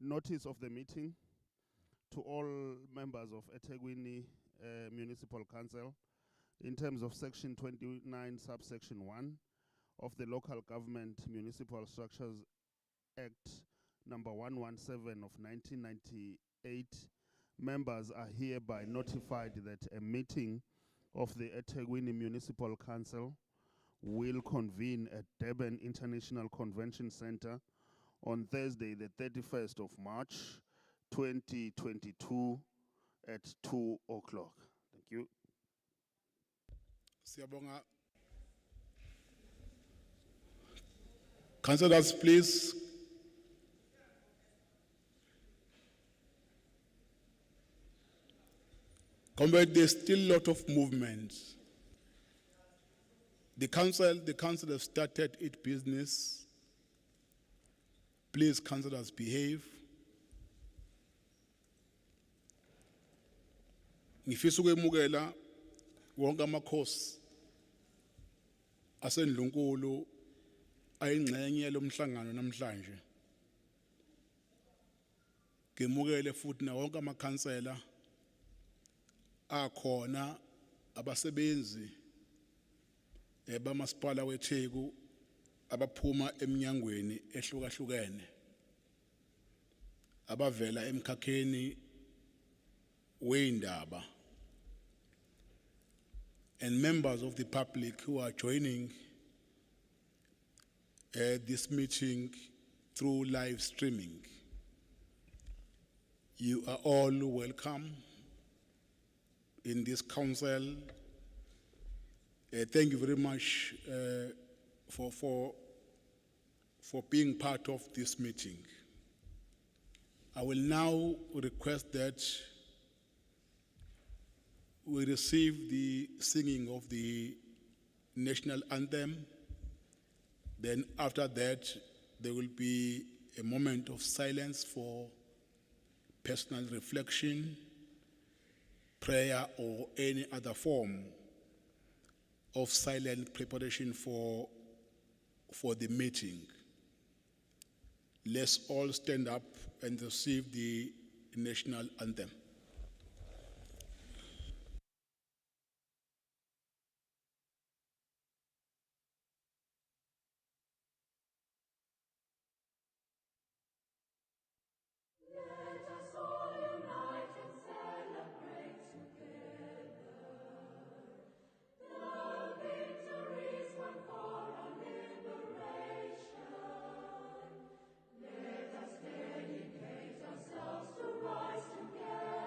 Notice of the meeting to all members of eThekwini Municipal Council in terms of Section 29, subsection 1 of the Local Government Municipal Structures Act number 117 of 1998. Members are hereby notified that a meeting of the eThekwini Municipal Council will convene at Durban International Convention Center on Thursday, the 31st of March, 2022 at 2 o'clock. Thank you. Siyabonga. Councillors, please. Comrade, there's still a lot of movement. The council has started its business. Please, councillors, behave. Ngifisa ukwemukela wonke amakhosi aseNdlunkulu ayingxenye lomhlangano namhlanje. Ngemukele futhi na wonke amakhansela akhona abasebenzi bamasipala weTheku abaphuma eminyangweni ehlukahlukene abavela emkhakheni weindaba and members of the public who are joining this meeting through live streaming. You are all welcome in this council. Thank you very much for being part of this meeting. I will now request that we receive the singing of the national anthem. Then after that, there will be a moment of silence for personal reflection, prayer, or any other form of silent preparation for the meeting. Let's all stand up and receive the national anthem. Let us all unite and celebrate together the victories won for our liberation. Let us dedicate ourselves to rise together.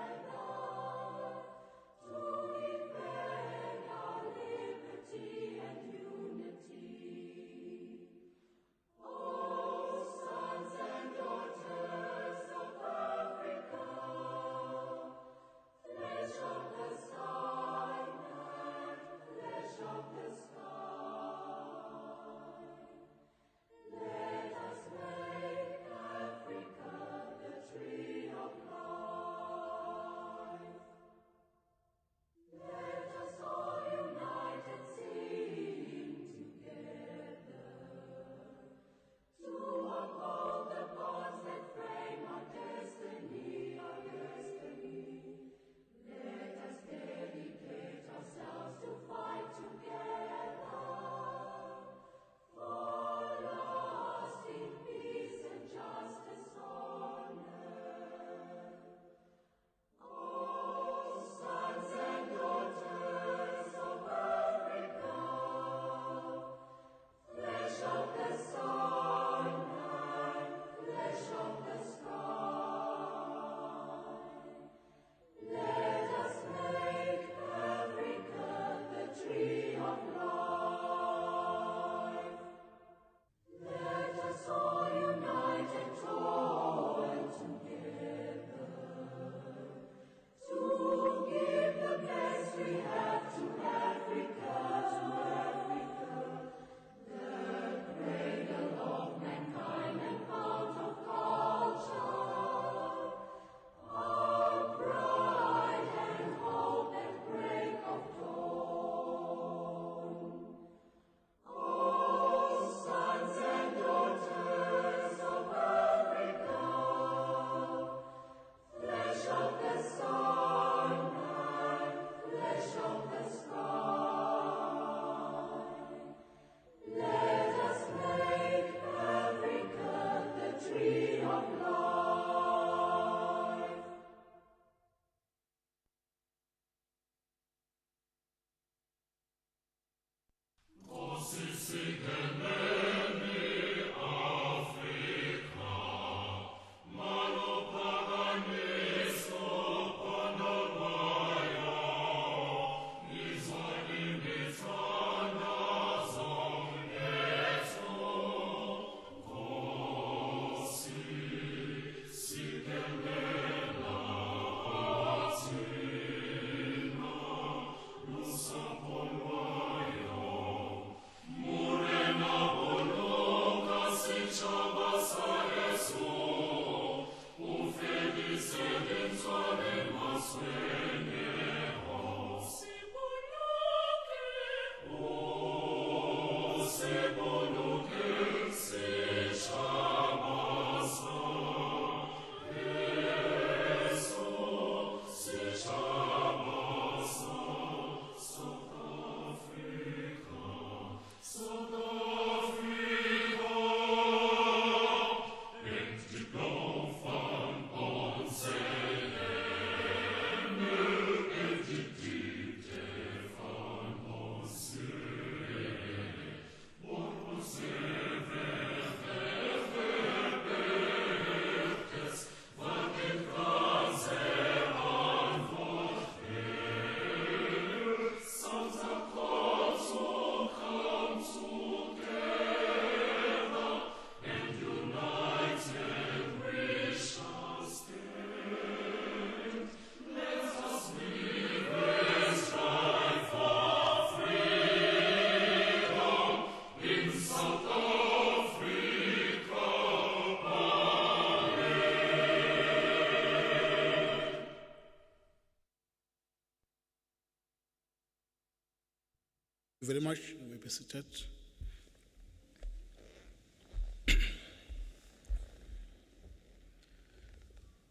Very much. You may be seated.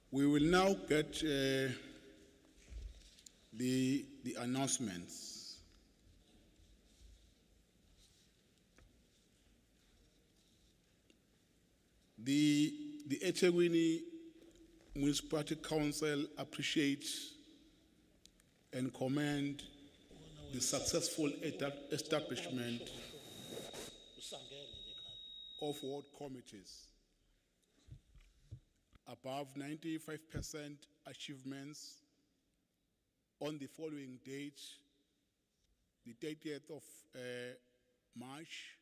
We will now get the announcements. The eThekwini Municipality Council appreciates and commend the successful establishment of ward committees. Above 95% achievements on the following dates: the 30th of March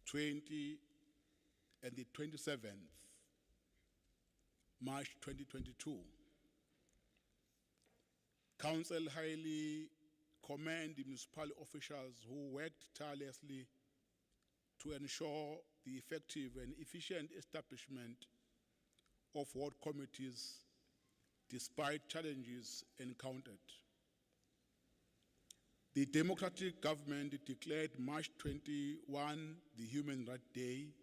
20 and the 27th March 2022. Council highly commend the municipal officials who worked tirelessly to ensure the effective and efficient establishment of ward committees despite challenges encountered. The democratic government declared March 21 the Human Rights Day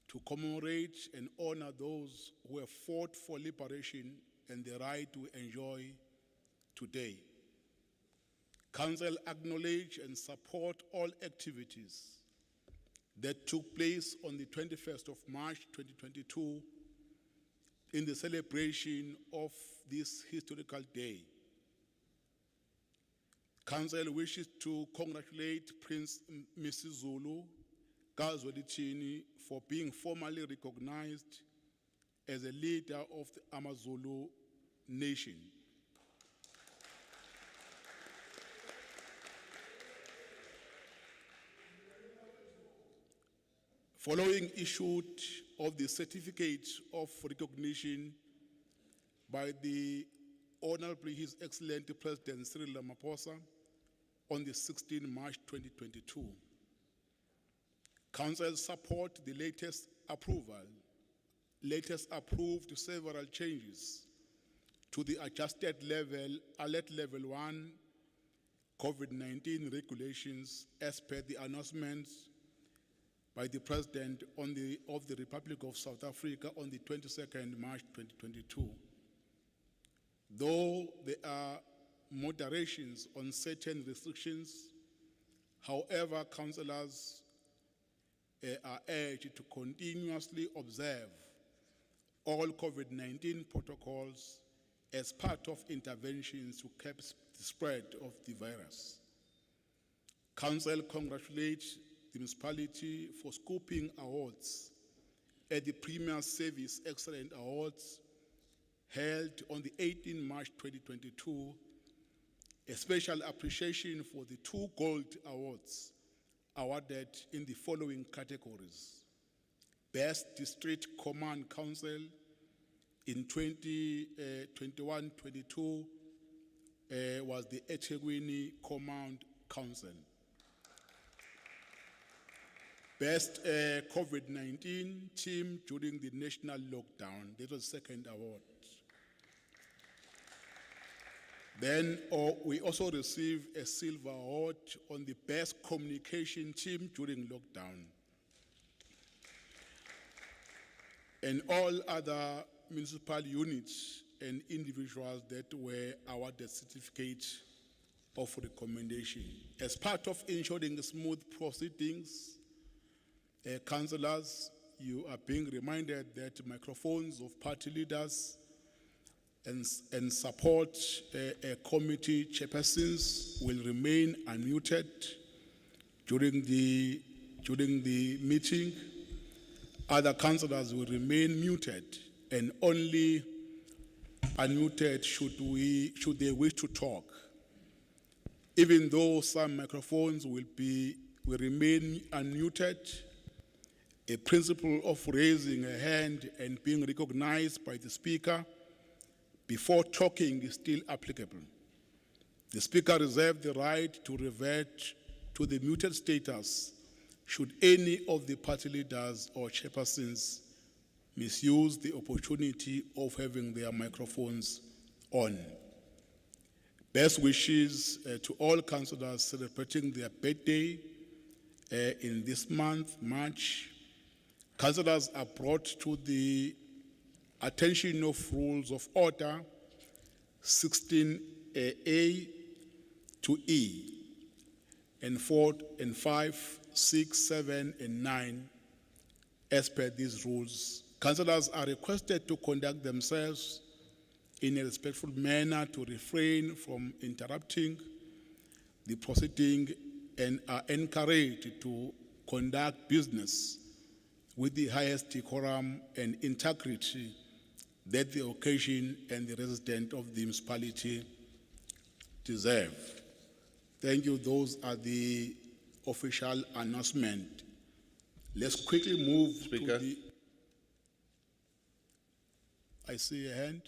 to commemorate and honor those who have fought for liberation and the right to enjoy today. Council acknowledge and support all activities that took place on the 21st of March 2022 in the celebration of this historical day. Council wishes to congratulate Prince Mrs. Zulu Kazwelithini for being formally recognized as a leader of the AmaZulu nation. Following issue of the certificate of recognition by the Honorable His Excellency President Cyril Ramaphosa on the 16th March 2022. Council support the latest approved several changes to the adjusted alert level 1 COVID-19 regulations as per the announcements by the President of the Republic of South Africa on the 22nd March 2022. Though there are moderations on certain restrictions, however, councillors are urged to continuously observe all COVID-19 protocols as part of interventions to curb the spread of the virus. Council congratulates the municipality for scooping awards at the Premier Service Excellent Awards held on the 18th March 2022. A special appreciation for the 2 gold awards awarded in the following categories. Best District Command Council in 2021-22 was the eThekwini Command Council. Best COVID-19 team during the national lockdown. That was the second award. Then we also received a silver award on the best communication team during lockdown. And all other municipal units and individuals that were awarded certificates of recommendation. As part of ensuring smooth proceedings, councillors, you are being reminded that microphones of party leaders and support committee chairpersons will remain unmuted during the meeting. Other councillors will remain muted and only unmuted should they wish to talk. Even though some microphones will remain unmuted, a principle of raising a hand and being recognized by the speaker before talking is still applicable. The speaker reserves the right to revert to the muted status should any of the party leaders or chairpersons misuse the opportunity of having their microphones on. Best wishes to all councillors celebrating their birthday in this month, March. Councillors are brought to the attention of Rules of Order 16A to E, and 4 and 5, 6, 7, and 9 as per these rules. Councillors are requested to conduct themselves in a respectful manner, to refrain from interrupting the proceeding, and are encouraged to conduct business with the highest decorum and integrity that the occasion and the resident of the municipality deserve. Thank you. Those are the official announcement. Let's quickly move Speaker. to the... I see a hand.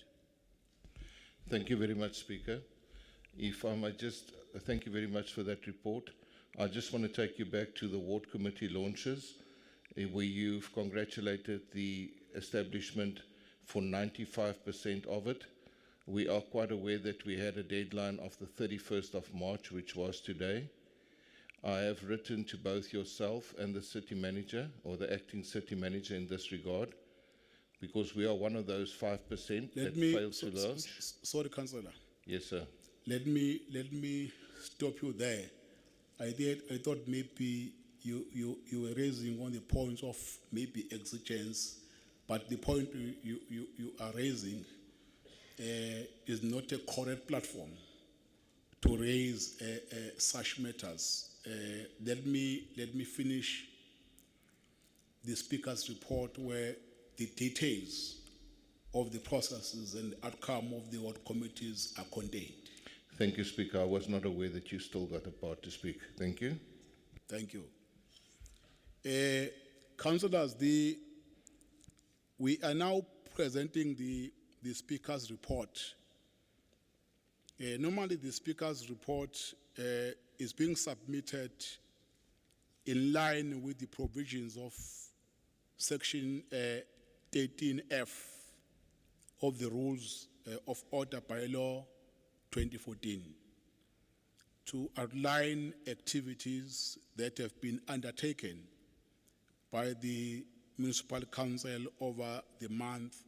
Thank you very much, Speaker. If I might just thank you very much for that report. I just want to take you back to the ward committee launches, where you've congratulated the establishment for 95% of it. We are quite aware that we had a deadline of the 31st of March, which was today. I have written to both yourself and the city manager, or the acting city manager in this regard, because we are one of those 5% that failed to launch. Sorry, Councillor. Yes, sir. Let me stop you there. I thought maybe you were raising on the points of maybe exigence, but the point you are raising is not a correct platform to raise such matters. Let me finish the Speaker's report, where the details of the processes and the outcome of the ward committees are contained. Thank you, Speaker. I was not aware that you still got a part to speak. Thank you. Thank you. Councillors, we are now presenting the Speaker's report. Normally, the Speaker's report is being submitted in line with the provisions of Section 13F of the Rules of Order Bylaw 2014, to outline activities that have been undertaken by the Municipal Council over the month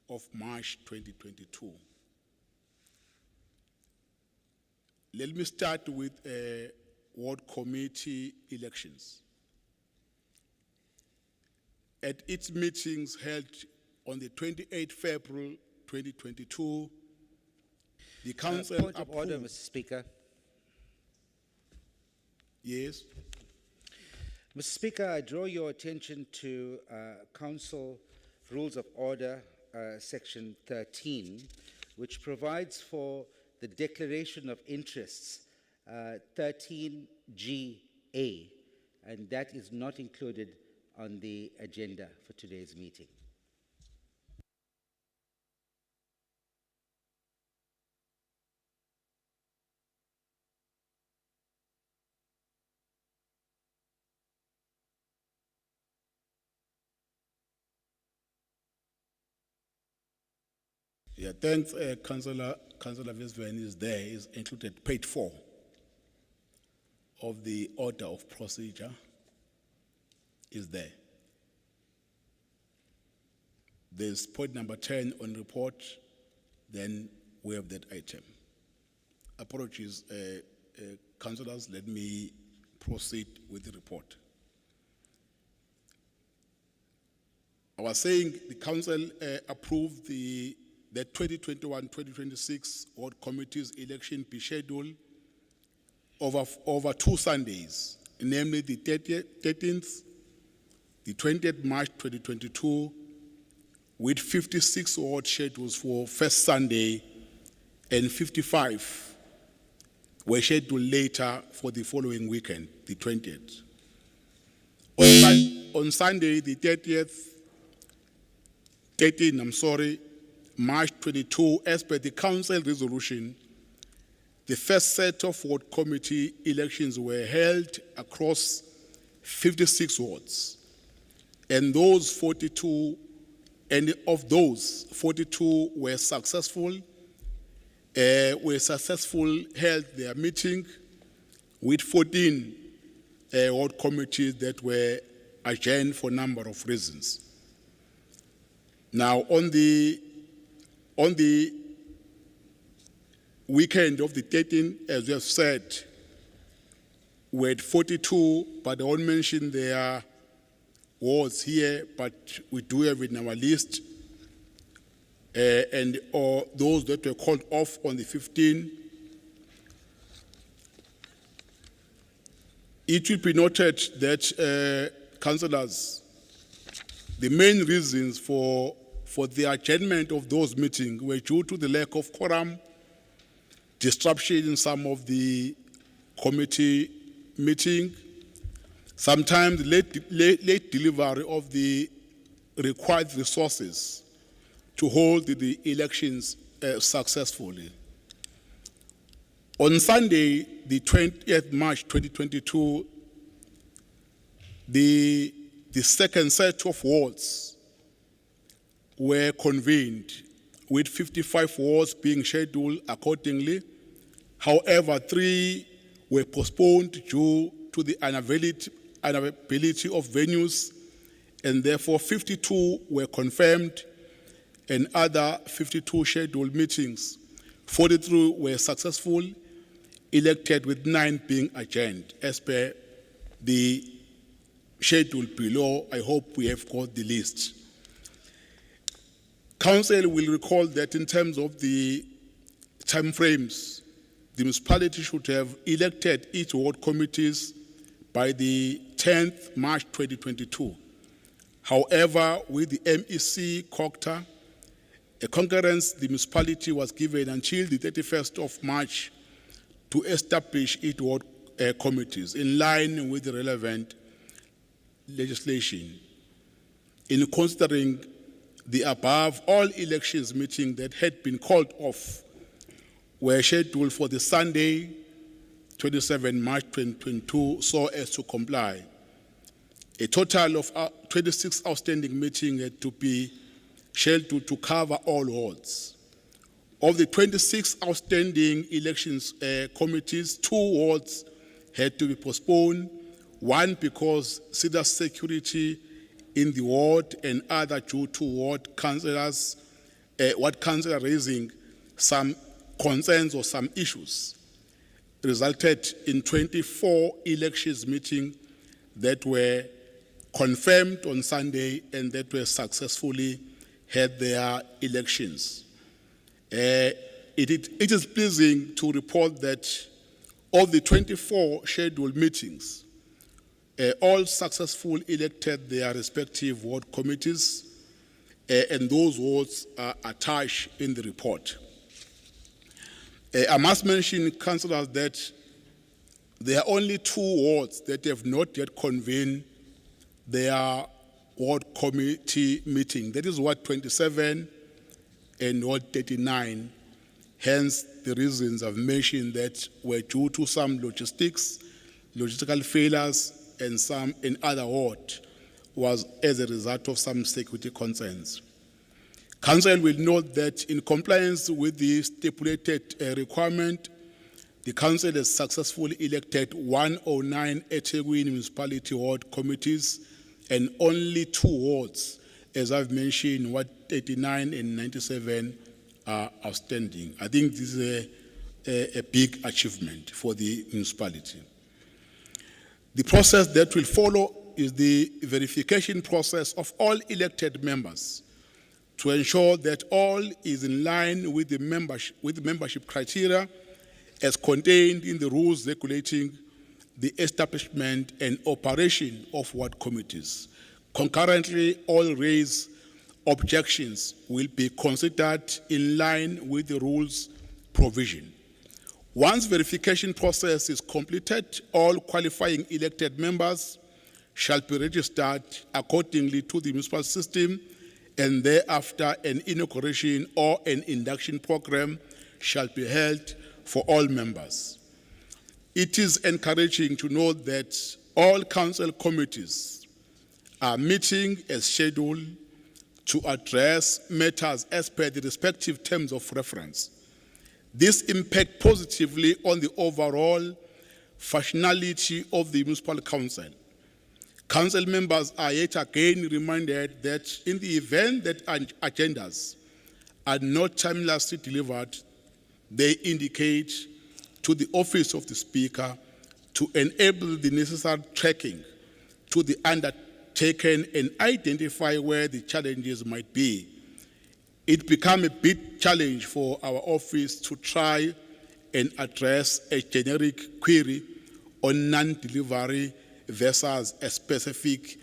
of March 2022. Let me start with ward committee elections. At its meetings held on the 28th February 2022, the council Point of order, Mr. Speaker. Yes. Mr. Speaker, I draw your attention to Council Rules of Order, Section 13, which provides for the declaration of interests, 13GA, and that is not included on the agenda for today's meeting. Yeah, thanks, Councillor Visvan is there, is included page 4 of the order of procedure is there. There's point number 10 on report, then we have that item. Apologies, councillors, let me proceed with the report. I was saying the council approved the 2021-2026 ward committees election be scheduled over 2 Sundays, namely the 13th, the 20th March 2022, with 56 ward schedules for first Sunday and 55 were scheduled later for the following weekend, the 20th. On Sunday, the 13th, March 22, as per the council resolution, the first set of ward committee elections were held across 56 wards, and those 42, and of those 42 were successful, were successful, held their meeting with 14 ward committees that were adjourned for a number of reasons. Now, on the weekend of the 13th, as we have said, we had 42, but I won't mention their wards here, but we do have it in our list. Or those that were called off on the 15th. It will be noted that, councillors, the main reasons for the adjournment of those meetings were due to the lack of quorum, disruption in some of the committee meeting, sometimes late delivery of the required resources to hold the elections successfully. On Sunday, the 20th March 2022, the second set of wards were convened, with 55 wards being scheduled accordingly. However, 3 were postponed due to the unavailability of venues, and therefore 52 were confirmed, and other 52 scheduled meetings. 43 were successful, elected, with 9 being adjourned. As per the schedule below, I hope we have got the list. Council will recall that in terms of the timeframes, the municipality should have elected each ward committees by the 10th March 2022. However, with the MEC COCTA, a concurrence, the municipality was given until the 31st of March to establish its ward committees in line with the relevant legislation. In considering the above, all elections meetings that had been called off were scheduled for the Sunday, 27 March 2022, so as to comply. A total of 26 outstanding meetings had to be scheduled to cover all wards. Of the 26 outstanding elections committees, 2 wards had to be postponed, 1 because serious security in the ward, and other due to ward councillors raising some concerns or some issues, resulted in 24 elections meetings that were confirmed on Sunday and that were successfully had their elections. It is pleasing to report that of the 24 scheduled meetings, all successful elected their respective ward committees, and those wards are attached in the report. I must mention, councillors, that there are only 2 wards that have not yet convened their ward committee meeting. That is Ward 27 and Ward 39. Hence, the reasons I've mentioned that were due to some logistical failures, and some in other wards was as a result of some security concerns. Council will note that in compliance with the stipulated requirement, the council has successfully elected 109 eThekwini municipality ward committees and only 2 wards, as I've mentioned, Ward 39 and 97 are outstanding. I think this is a big achievement for the municipality. The process that will follow is the verification process of all elected members to ensure that all is in line with the membership criteria as contained in the rules regulating the establishment and operation of ward committees. Concurrently, all raised objections will be considered in line with the rules provision. Once verification process is completed, all qualifying elected members shall be registered accordingly to the municipal system, and thereafter an inauguration or an induction program shall be held for all members. It is encouraging to note that all council committees are meeting as scheduled to address matters as per the respective terms of reference. This impacts positively on the overall functionality of the municipal council. Council members are yet again reminded that in the event that agendas are not timelessly delivered, they indicate to the office of the Speaker to enable the necessary tracking to the undertaken and identify where the challenges might be. It became a big challenge for our office to try and address a generic query on non-delivery versus a specific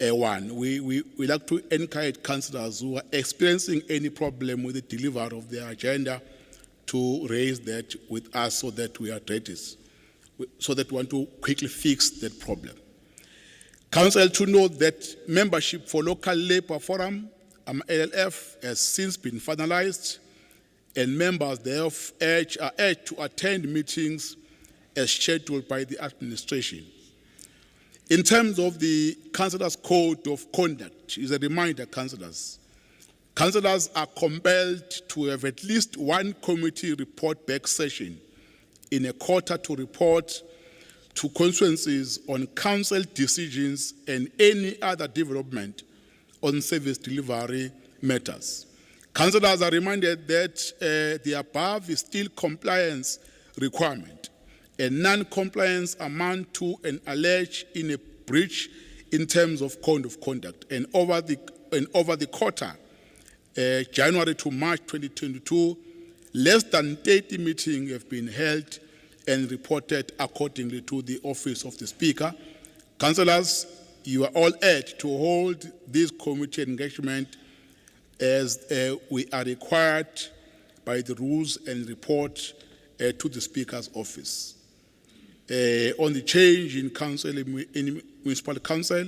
one. We like to encourage councillors who are experiencing any problem with the delivery of their agenda to raise that with us so that we address it, so that we want to quickly fix that problem. Council to note that membership for local labour forum, LLF, has since been finalized, and members thereof are urged to attend meetings as scheduled by the administration. In terms of the councillors' code of conduct, is a reminder, councillors are compelled to have at least one committee report back session in a quarter to report to constituencies on council decisions and any other development on service delivery matters. Councillors are reminded that the above is still compliance requirement, and non-compliance amount to an alleged in a breach in terms of code of conduct. And over the quarter, January to March 2022, less than 30 meetings have been held and reported accordingly to the office of the Speaker. Councillors, you are all urged to hold this committee engagement as we are required by the rules and report to the Speaker's office. On the change in council, in municipal council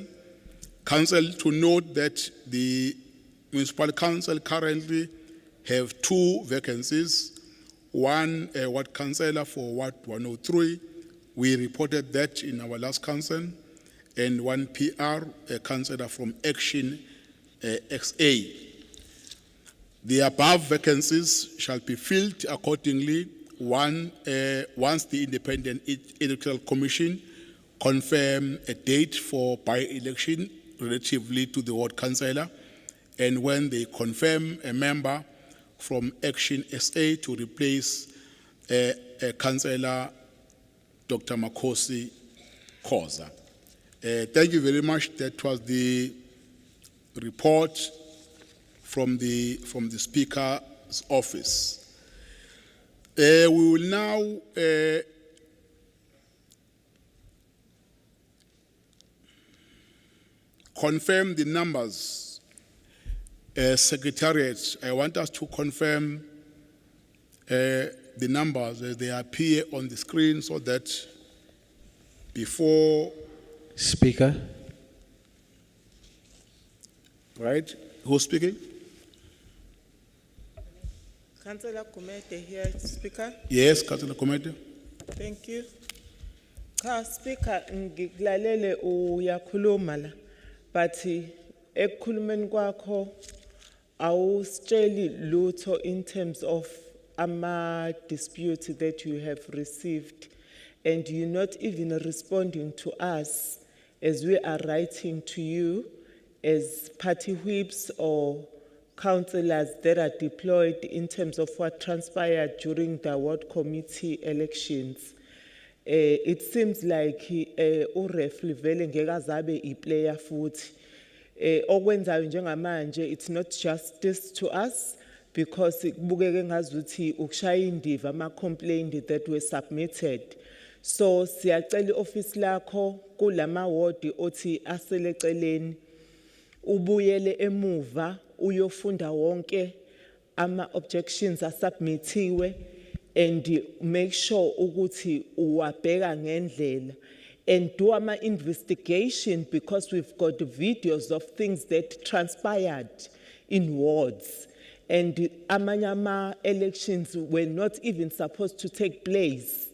to note that the municipal council currently have 2 vacancies, one ward councillor for Ward 103. We reported that in our last council, and one PR councillor from Action XA. The above vacancies shall be filled accordingly once the Independent Electoral Commission confirm a date for by-election relatively to the ward councillor, and when they confirm a member from Action SA to replace Councillor Dr. Makosi Khoza. Thank you very much. That was the report from the Speaker's office. We will now confirm the numbers. Secretariat, I want us to confirm the numbers as they appear on the screen so that before... Speaker. Right? Who's speaking? Councillor Kumete here, Speaker. Yes, Councillor Kumete. Thank you. Speaker, ngikulalele uyakhuluma la, but ekukhulumeni kwakho awusitsheli lutho in terms of ama-disputes that you have received, and you're not even responding to us as we are writing to you as party whips or councillors that are deployed in terms of what transpired during the ward committee elections. It seems like uRef Livele ngeke azabe iplayer futhi. Okwenzayo njengamanje, it's not justice to us because kubukeke ngazuthi ukushaya indiva ama-complaint that were submitted. So siyacela i-office lakho kulama ward othi aseleceleni ubuyele emuva uyofunda wonke ama-objections asubmithiwe and make sure ukuthi uwabheka ngendlela and do ama-investigation, because we've got videos of things that transpired in wards, and amanye ama-elections were not even supposed to take place,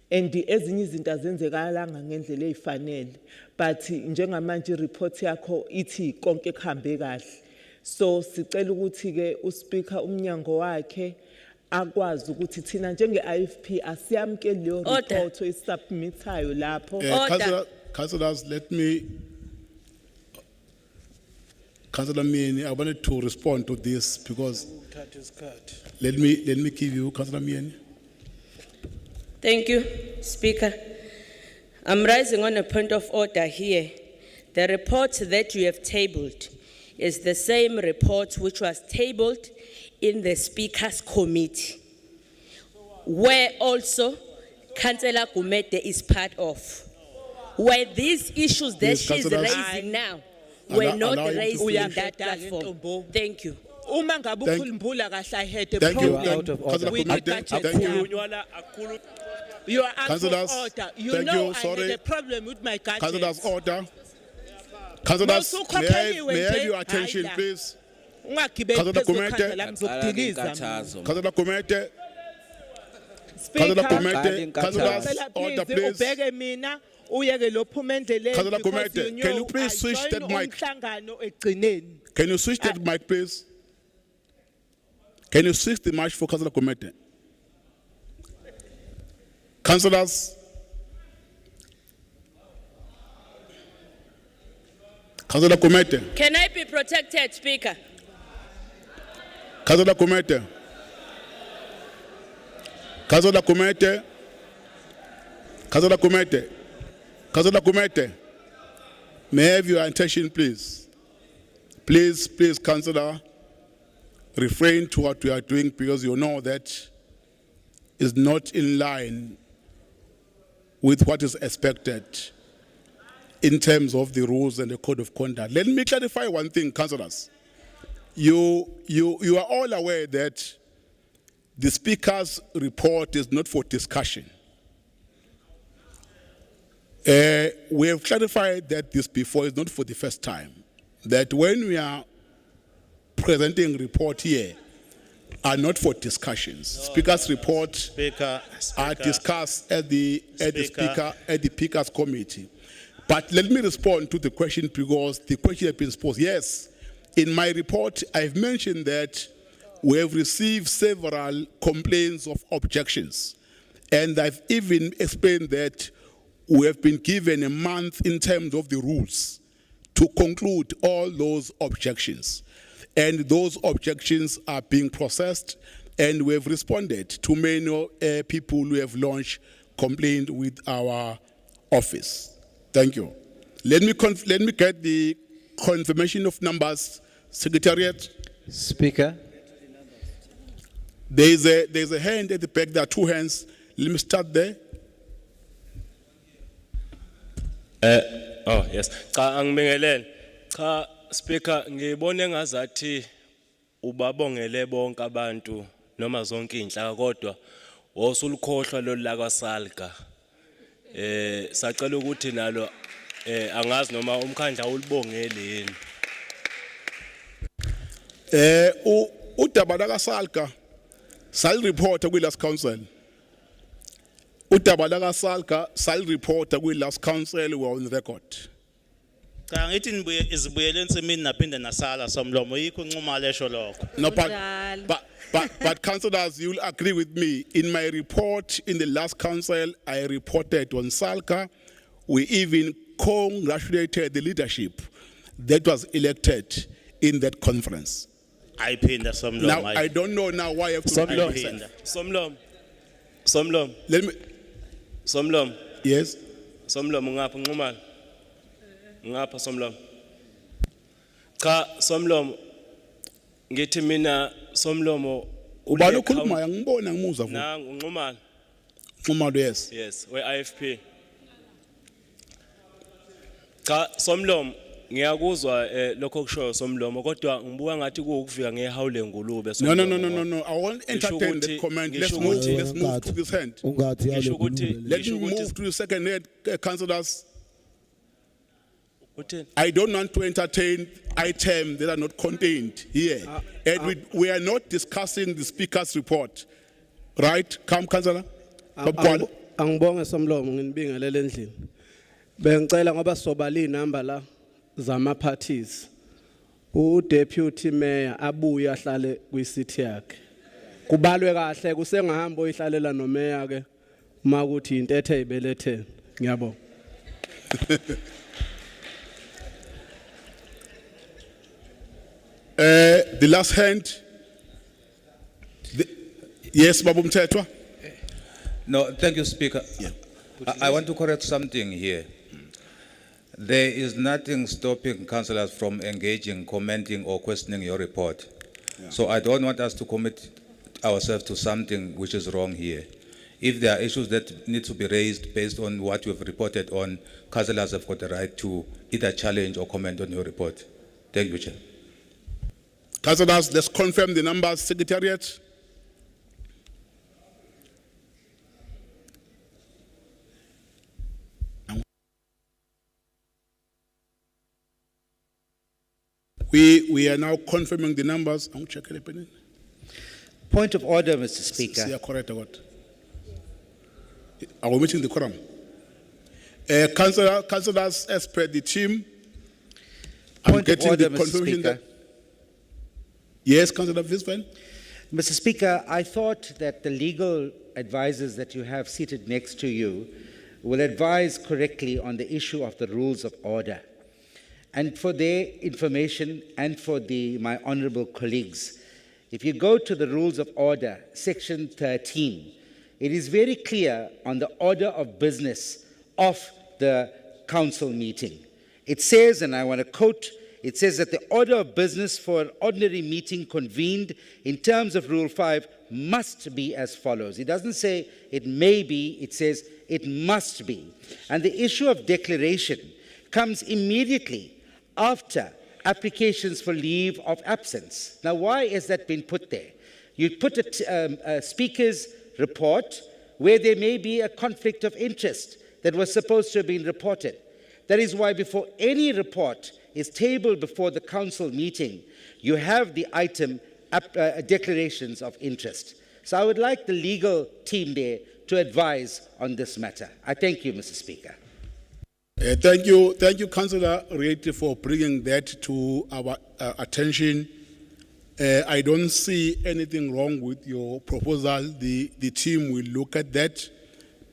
and ezinye izinto azenzekalanga ngendlela eyifanele, but njengamanje report yakho ithi konke kuhambe kahle. So sicela ukuthi ke uSpeaker umnyango wakhe akwazi ukuthi thina njenge-IFP asiyamkeli leyo Order. report oyisubmithayo lapho. Order. Councillors, let me, Councillor Mieni, I wanted to respond to this because let me give you, Councillor Mieni. Thank you, Speaker. I'm rising on a point of order here. The report that you have tabled is the same report which was tabled in the Speaker's Committee, where also Councillor Gumede is part of. Where these issues that Yes, she's councillors. raising now were not allow him to raised in finish. that platform. Thank you. Uma ngabe Thank- ukhumbula kahle, I had a Thank you. problem Out of order. with the Councillor budget. Gumede, thank you. You are out of Councillors, order. You thank know you, I sorry. had a problem with my gadget. Councillors, order. Councillors, may I have your attention, please? Ungagibeli Councillor phezu Gumede. kwekhandla ngizokudiliza mina. Councillor Gumede, Speaker, Councillor Gumede, councillors, Phela order, please please. ubheke mina uyeke lo phuma endleleni Councillor because Gumede, you can you know please I switch joined that mic? umhlangano egcineni. Can you switch that mic, please? Can you switch the mic for Councillor Gumede? Councillors, Councillor Gumede, Can I be protected, Speaker? Councillor Gumede, Councillor Gumede, Councillor Gumede, Councillor Gumede, may I have your attention, please? Please, Councillor, refrain to what we are doing because you know that is not in line with what is expected in terms of the rules and the code of conduct. Let me clarify one thing, councillors. You are all aware that the Speaker's report is not for discussion. We have clarified that this before is not for the first time. That when we are presenting report here are not for discussions. Speaker's report Speaker, are discussed at the Speaker. Speaker's committee. But let me respond to the question because the question has been posed. Yes, in my report, I've mentioned that we have received several complaints of objections. And I've even explained that we have been given a month in terms of the rules to conclude all those objections. And those objections are being processed, and we have responded to many people who have launched complaint with our office. Thank you. Let me get the confirmation of numbers, Secretariat. Speaker. There's a hand at the back. There are two hands. Let me start there. Oh yes. Cha angibingelele. Cha Speaker ngibone ngazathi ubabongele bonke abantu noma zonke inhlaka kodwa wosulukhohlwa lo la kwaSalga. Sacela ukuthi nalo angazi noma umkhandla ulibongele yini. Udaba la kaSalga sal report kwi last council. Udaba la kaSalga sal report kwi last council, we are on record. cha ngithi nibuye izibuyele ensimini naphinde nasala somlomo yikho uncuma lesho lokho. No, Kunjalo. but councillors, you'll agree with me. In my report in the last council, I reported on Salka. We even congratulated the leadership that was elected in that conference. Ayiphinda somlomo. Now, I don't know now why I have to repeat myself. Somlom. Let me, Somlom. yes. Somlomo ngapha nqumana. Ngapha Somlomo. Cha Somlomo ngithi mina Somlomo Ubani ukhuluma ngibona ngimuzwa futhi. nangu nqumana. Umalo, yes. Yes, we-IFP. Cha Somlomo ngiyakuzwa lokho kushoyo Somlomo kodwa ngibuka ngathi kuwukufika ngehawule ngulube No. I won't entertain that comment. Let's move to this hand. Ngisho ukuthi Let me move to the second head, councillors. uthini? I don't want to entertain items that are not contained here. And we are not discussing the Speaker's report. Right? Come, Councillor. Babkwala. Angibonge somlomo nginibingelele endlini. Bengicela ngoba sobala inamba la zama parties. U deputy mayor abuye ahlale kwi city yakhe. kubalwe kahle kusengahamba oyihlalela nomeya ke uma kuthi into ethe ibelethe ngiyabonga. The last hand. Yes, Babu Mtetwa. No, thank you, Speaker. I want to correct something here. There is nothing stopping councillors from engaging, commenting, or questioning your report. So I don't want us to commit ourselves to something which is wrong here. If there are issues that need to be raised based on what you have reported on, councillors have got the right to either challenge or comment on your report. Thank you, Chair. Councillors, let's confirm the numbers, Secretariat. We are now confirming the numbers. I'm checking it. Point of order, Mr. Speaker. Yeah, correct. Are we meeting the quorum? Councillors, as per the team, I'm Point of getting order, the Mr. confirmation Speaker. that. Yes, Councillor Visvan. Mr. Speaker, I thought that the legal advisors that you have seated next to you will advise correctly on the issue of the rules of order. And for their information and for my honorable colleagues, if you go to the rules of order, section 13, it is very clear on the order of business of the council meeting. It says, and I want to quote, it says that the order of business for an ordinary meeting convened in terms of Rule 5 must be as follows. It doesn't say it may be, it says it must be. And the issue of declaration comes immediately after applications for leave of absence. Now, why has that been put there? You put a speaker's report where there may be a conflict of interest that was supposed to have been reported. That is why before any report is tabled before the council meeting, you have the item declarations of interest. So I would like the legal team there to advise on this matter. I thank you, Mr. Speaker. Thank you, Councillor Rieti, for bringing that to our attention. I don't see anything wrong with your proposal. The team will look at that,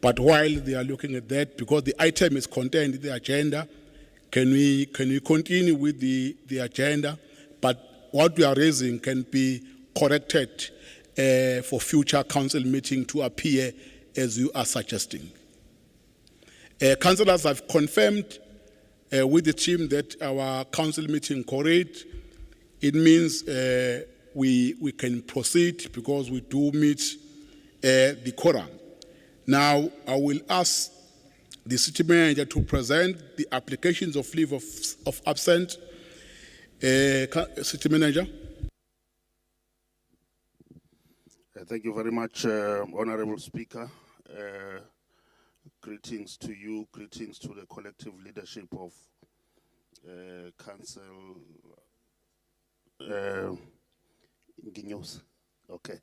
but while they are looking at that, because the item is contained in the agenda, can we continue with the agenda? But what we are raising can be corrected for future council meeting to appear as you are suggesting. Councillors have confirmed with the team that our council meeting correct. It means we can proceed because we do meet the quorum. Now, I will ask the city manager to present the applications of leave of absence. City manager. Thank you very much, Honorable Speaker. Greetings to you, greetings to the collective leadership of Council Nginyos. Okay.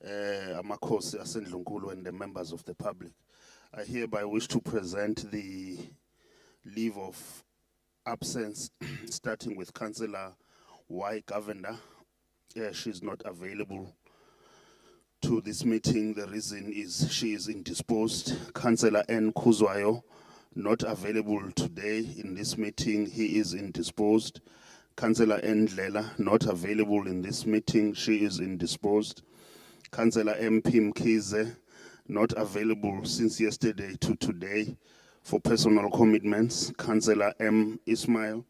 Amakhosi asendlunkulu and the members of the public. I hereby wish to present the leave of absence, starting with Councillor Y. Governor. She's not available to this meeting. The reason is she is indisposed. Councillor N. Kuzwayo, not available today in this meeting. He is indisposed. Councillor N. Dlela, not available in this meeting. She is indisposed. Councillor M. Mkize, not available since yesterday to today for personal commitments. Councillor M. Ismail,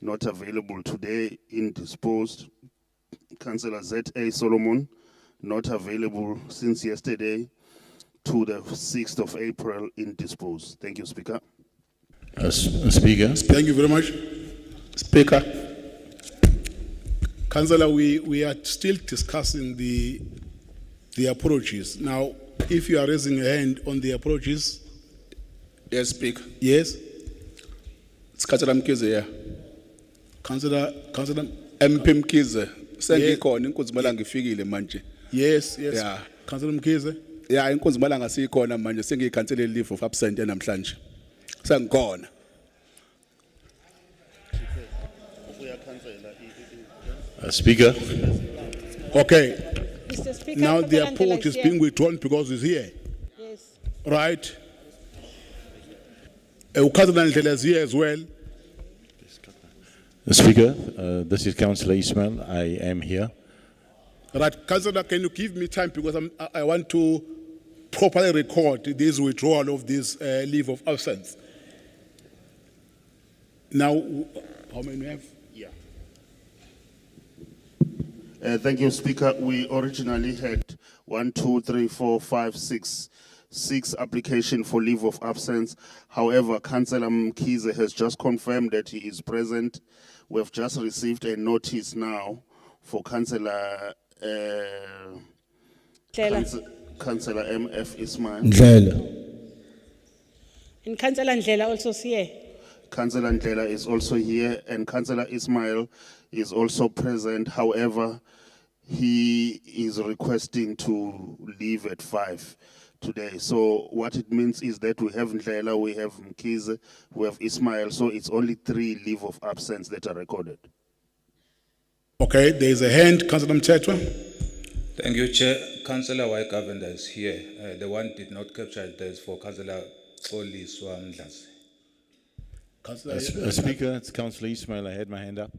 not available today, indisposed. Councillor Z.A. Solomon, not available since yesterday to the 6th of April, indisposed. Thank you, Speaker. Speaker. Thank you very much. Speaker. Councillor, we are still discussing the approaches. Now, if you are raising a hand on the approaches. Yes, Speaker. Yes. It's Councillor Mkize here. Councillor MP Mkize. Sengikhona inkunzi malanga ifikile manje. Yes. Yeah. Councillor Mkize. Yeah, inkunzi malanga sikhona manje sengiyikhansele leave of absence namhlanje. Sengikhona. Speaker. Okay. Mr. Speaker, Now the Councillor Ndlela report is here. being withdrawn because he's here, Yes. right? Councillor Ndlela is here as well. Speaker, this is Councillor Ismail. I am here. Right, Councillor, can you give me time because I want to properly record this withdrawal of this leave of absence. Now, how many we have? Yeah. Thank you, Speaker. We originally had 6 application for leave of absence. However, Councillor Mkhize has just confirmed that he is present. We've just received a notice now for Councillor Councillor MF Ismail. And Councillor Ndlela also is here. Councillor Ndlela is also here, and Councillor Ismail is also present. However, he is requesting to leave at 5 today. So what it means is that we have Ndlela, we have Mkhize, we have Ismail. So it's only 3 leave of absence that are recorded. Okay, there is a hand, Councillor Mtetwa. Thank you, Chair. Councillor Waigavenda is here. The one did not capture that is for Councillor Oli Swamdlas. Speaker, it's Councillor Ismail. I had my hand up.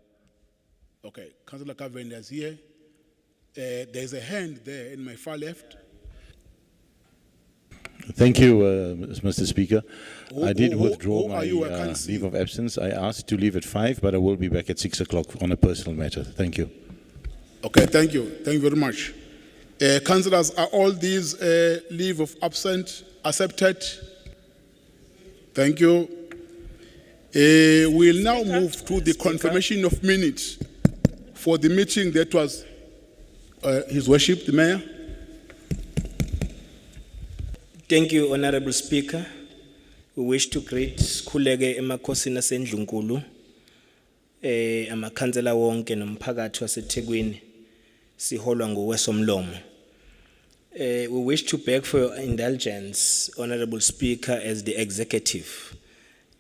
Okay, Councillor Kavenda is here. There is a hand there in my far left. Thank you, Mr. Speaker. I did withdraw who my are you? I can't see. leave of absence. I asked to leave at 5, but I will be back at 6 o'clock on a personal matter. Thank you. Okay, thank you. Thank you very much. Councillors, are all these leave of absence accepted? Thank you. We'll now move to the confirmation of minutes for the meeting that was His Worship, the Mayor. Thank you, Honorable Speaker. We wish to greet Khuleke emakhosini aseNdlunkulu, amakhansela wonke nomphakathi waseThekwini siholwa nguWesomlomo. We wish to beg for your indulgence, Honorable Speaker, as the executive.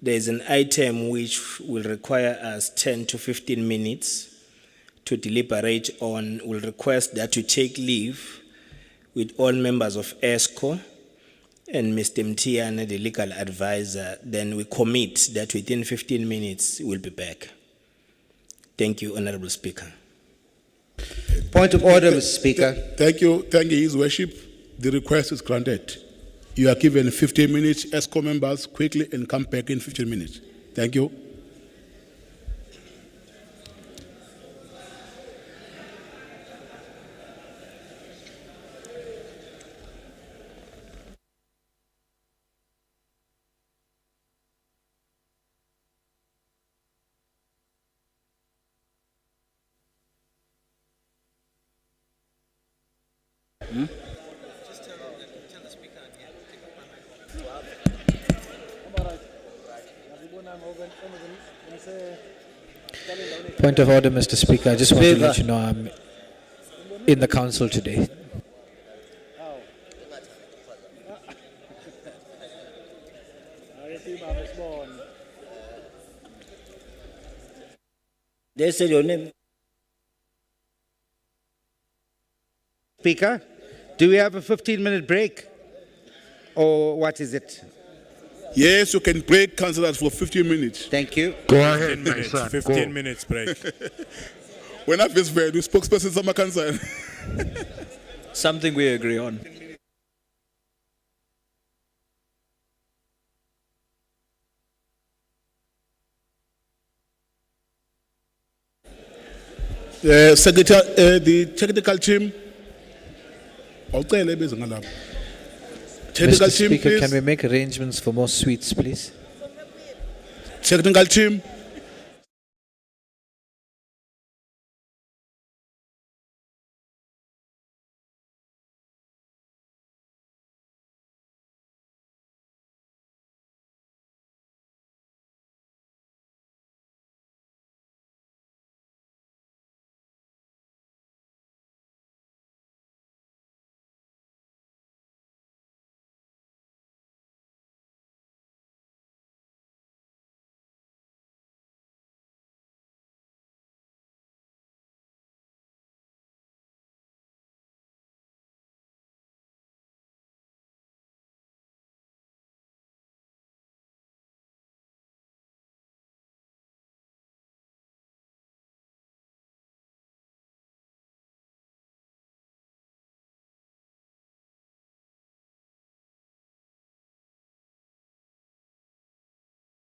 There is an item which will require us 10 to 15 minutes to deliberate on. We'll request that you take leave with all members of ESCO and Mr. Mtiana, the legal advisor. Then we commit that within 15 minutes we'll be back. Thank you, Honorable Speaker. Point of order, Mr. Speaker. Thank you, His Worship. The request is granted. You are given 15 minutes, ESCO members, quickly, and come back in 15 minutes. Thank you. Point of order, Mr. Speaker. I just want to let you know I'm in the council today. They said your name. Speaker, do we have a 15-minute break? Or what is it? Yes, you can break, councillors, for 15 minutes. Thank you. Go ahead, my son. 15 minutes break. When I first read, the spokesperson is my concern. Something we agree on. Secretary, the technical team. Mr. Speaker, can we make arrangements for more sweets, please? Technical team.